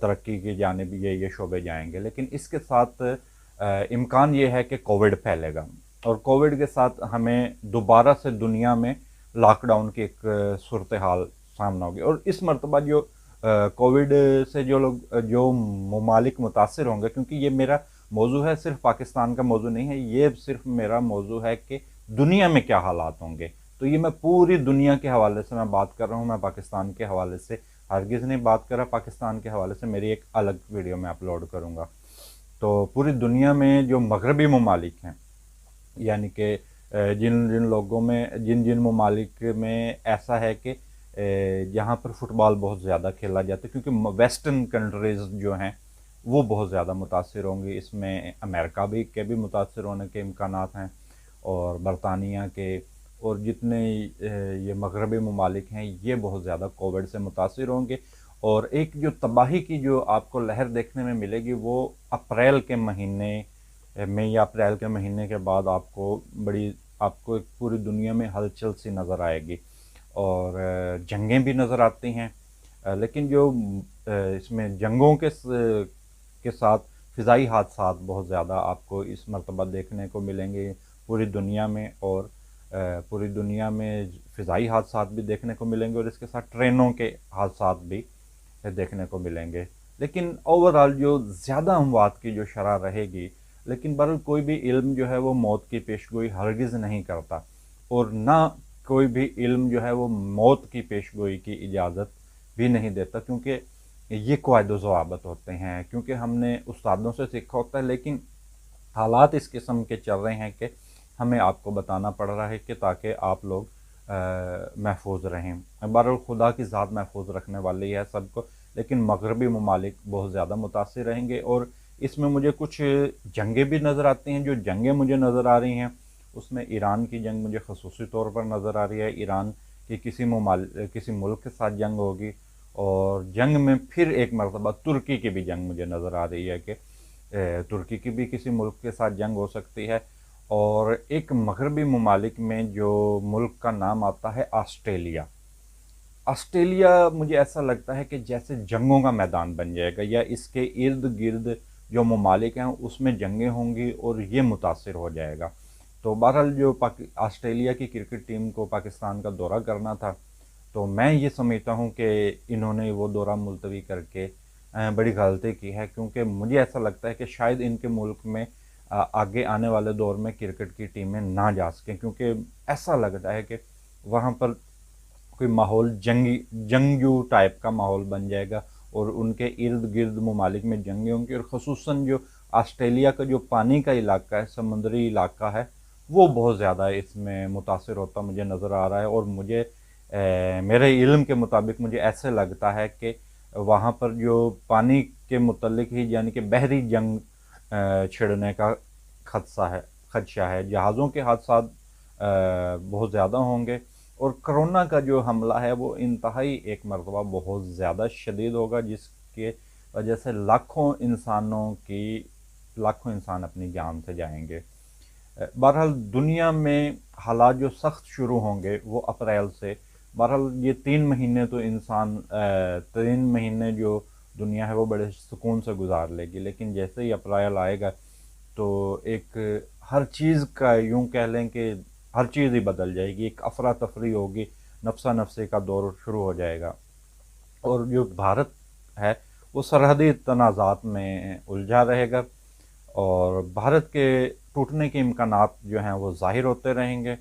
ترقی کی جانب یہ شعبے جائیں گے، لیکن اس کے ساتھ امکان یہ ہے کہ کووڈ پھیلے گا، اور کووڈ کے ساتھ ہمیں دوبارہ سے دنیا میں لاک ڈاؤن کی ایک صورتحال سامنا ہوگی۔ اور اس مرتبہ جو کووڈ سے جو ممالک متاثر ہوں گے، کیونکہ یہ میرا موضوع ہے، صرف پاکستان کا موضوع نہیں ہے، یہ صرف میرا موضوع ہے کہ دنیا میں کیا حالات ہوں گے، تو یہ میں پوری دنیا کے حوالے سے میں بات کر رہا ہوں، میں پاکستان کے حوالے سے ہرگز نہیں بات کر رہا۔ پاکستان کے حوالے سے میری ایک الگ ویڈیو میں اپلوڈ کروں گا۔ تو پوری دنیا میں جو مغربی ممالک ہیں، یعنی کہ جن لوگوں میں جن ممالک میں ایسا ہے کہ جہاں پر فٹ بال بہت زیادہ کھیلا جاتا ہے، کیونکہ ویسٹرن کنٹریز جو ہیں وہ بہت زیادہ متاثر ہوں گی، اس میں امریکہ کے بھی متاثر ہونے کے امکانات ہیں، اور برطانیہ کے، اور جتنے یہ مغربی ممالک ہیں یہ بہت زیادہ کووڈ سے متاثر ہوں گے۔ اور ایک جو تباہی کی جو آپ کو لہر دیکھنے میں ملے گی وہ اپریل کے مہینے میں یا اپریل کے مہینے کے بعد آپ کو ایک پوری دنیا میں ہلچل سی نظر آئے گی، اور جنگیں بھی نظر آتی ہیں، لیکن جو اس میں جنگوں کے ساتھ فضائی حادثات بہت زیادہ آپ کو اس مرتبہ دیکھنے کو ملیں گے پوری دنیا میں، اور پوری دنیا میں فضائی حادثات بھی دیکھنے کو ملیں گے، اور اس کے ساتھ ٹرینوں کے حادثات بھی دیکھنے کو ملیں گے۔ لیکن اوورآل جو زیادہ اموات کی جو شرح رہے گی، لیکن بہرحال کوئی بھی علم جو ہے وہ موت کی پیشگوئی ہرگز نہیں کرتا، اور نہ کوئی بھی علم جو ہے وہ موت کی پیشگوئی کی اجازت بھی نہیں دیتا، کیونکہ یہ قواعد و ضوابط ہوتے ہیں، کیونکہ ہم نے استادوں سے سیکھا ہوتا ہے، لیکن حالات اس قسم کے چل رہے ہیں کہ ہمیں آپ کو بتانا پڑ رہا ہے کہ تاکہ آپ لوگ محفوظ رہیں۔ بہرحال خدا کی ذات محفوظ رکھنے والی ہے سب کو، لیکن مغربی ممالک بہت زیادہ متاثر رہیں گے۔ اور اس میں مجھے کچھ جنگیں بھی نظر آتی ہیں، جو جنگیں مجھے نظر آ رہی ہیں اس میں ایران کی جنگ مجھے خصوصی طور پر نظر آ رہی ہے۔ ایران کی کسی ملک کے ساتھ جنگ ہوگی، اور جنگ میں پھر ایک مرتبہ ترکی کی بھی جنگ مجھے نظر آ رہی ہے کہ ترکی کی بھی کسی ملک کے ساتھ جنگ ہو سکتی ہے۔ اور ایک مغربی ممالک میں جو ملک کا نام آتا ہے آسٹریلیا، مجھے ایسا لگتا ہے کہ جیسے جنگوں کا میدان بن جائے گا، یا اس کے ارد گرد جو ممالک ہیں اس میں جنگیں ہوں گی اور یہ متاثر ہو جائے گا۔ تو بہرحال جو آسٹریلیا کی کرکٹ ٹیم کو پاکستان کا دورہ کرنا تھا، تو میں یہ سمجھتا ہوں کہ انہوں نے وہ دورہ ملتوی کر کے بڑی غلطی کی ہے، کیونکہ مجھے ایسا لگتا ہے کہ شاید ان کے ملک میں آگے آنے والے دور میں کرکٹ کی ٹیمیں نہ جا سکیں، کیونکہ ایسا لگتا ہے کہ وہاں پر کوئی ماحول جنگجو ٹائپ کا ماحول بن جائے گا، اور ان کے ارد گرد ممالک میں جنگیں ہوں گی، اور خصوصاً جو آسٹریلیا کا جو پانی کا علاقہ ہے، سمندری علاقہ ہے، وہ بہت زیادہ اس میں متاثر ہوتا مجھے نظر آ رہا ہے۔ اور میرے علم کے مطابق مجھے ایسے لگتا ہے کہ وہاں پر جو پانی کے متعلق ہی یعنی کہ بحری جنگ چھڑنے کا خدشہ ہے، جہازوں کے حادثات بہت زیادہ ہوں گے، اور کرونا کا جو حملہ ہے وہ انتہائی ایک مرتبہ بہت زیادہ شدید ہوگا، جس کی وجہ سے لاکھوں انسان اپنی جان سے جائیں گے۔ بہرحال دنیا میں حالات جو سخت شروع ہوں گے وہ اپریل سے، بہرحال یہ 3 مہینے تو 3 مہینے جو دنیا ہے وہ بڑے سکون سے گزار لے گی، لیکن جیسے ہی اپریل آئے گا تو ایک ہر چیز کا یوں کہہ لیں کہ ہر چیز ہی بدل جائے گی، ایک افراتفری ہوگی، نفسا نفسی کا دور شروع ہو جائے گا، اور جو بھارت ہے وہ سرحدی تنازعات میں الجھا رہے گا، اور بھارت کے ٹوٹنے کے امکانات جو ہیں وہ ظاہر ہوتے رہیں گے،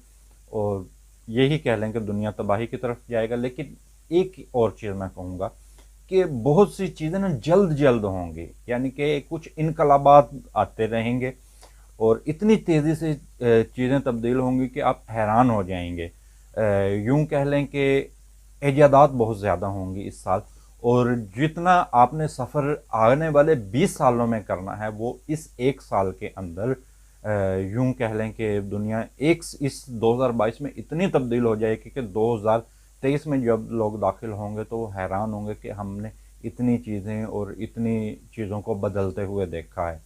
اور یہی کہہ لیں کہ دنیا تباہی کی طرف جائے گا۔ لیکن ایک اور چیز میں کہوں گا کہ بہت سی چیزیں نا جلد ہوں گی، یعنی کہ کچھ انقلابات آتے رہیں گے، اور اتنی تیزی سے چیزیں تبدیل ہوں گی کہ آپ حیران ہو جائیں گے۔ یوں کہہ لیں کہ ایجادات بہت زیادہ ہوں گی اس سال، اور جتنا آپ نے سفر آنے والے 20 سالوں میں کرنا ہے وہ اس 1 سال کے اندر یوں کہہ لیں کہ دنیا اس 2022 میں اتنی تبدیل ہو جائے گی کہ 2023 میں جب لوگ داخل ہوں گے تو وہ حیران ہوں گے کہ ہم نے اتنی چیزیں اور اتنی چیزوں کو بدلتے ہوئے دیکھا ہے۔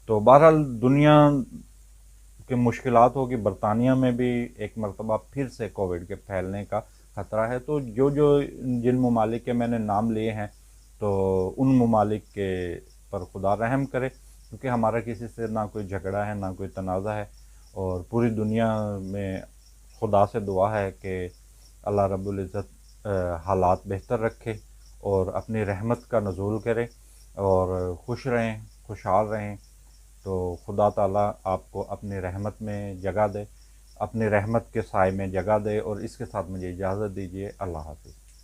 تو بہرحال دنیا کی مشکلات ہوگی، برطانیہ میں بھی ایک مرتبہ پھر سے کووڈ کے پھیلنے کا خطرہ ہے۔ تو جن ممالک کے میں نے نام لیے ہیں تو ان ممالک کے پر خدا رحم کرے، کیونکہ ہمارا کسی سے نہ کوئی جھگڑا ہے، نہ کوئی تنازع ہے، اور پوری دنیا میں خدا سے دعا ہے کہ اللہ رب العزت حالات بہتر رکھے اور اپنی رحمت کا نزول کرے اور خوش رہیں، خوشحال رہیں۔ تو خدا تعالیٰ آپ کو اپنی رحمت میں جگہ دے، اپنی رحمت کے سائے میں جگہ دے، اور اس کے ساتھ مجھے اجازت دیجیے۔ اللہ حافظ۔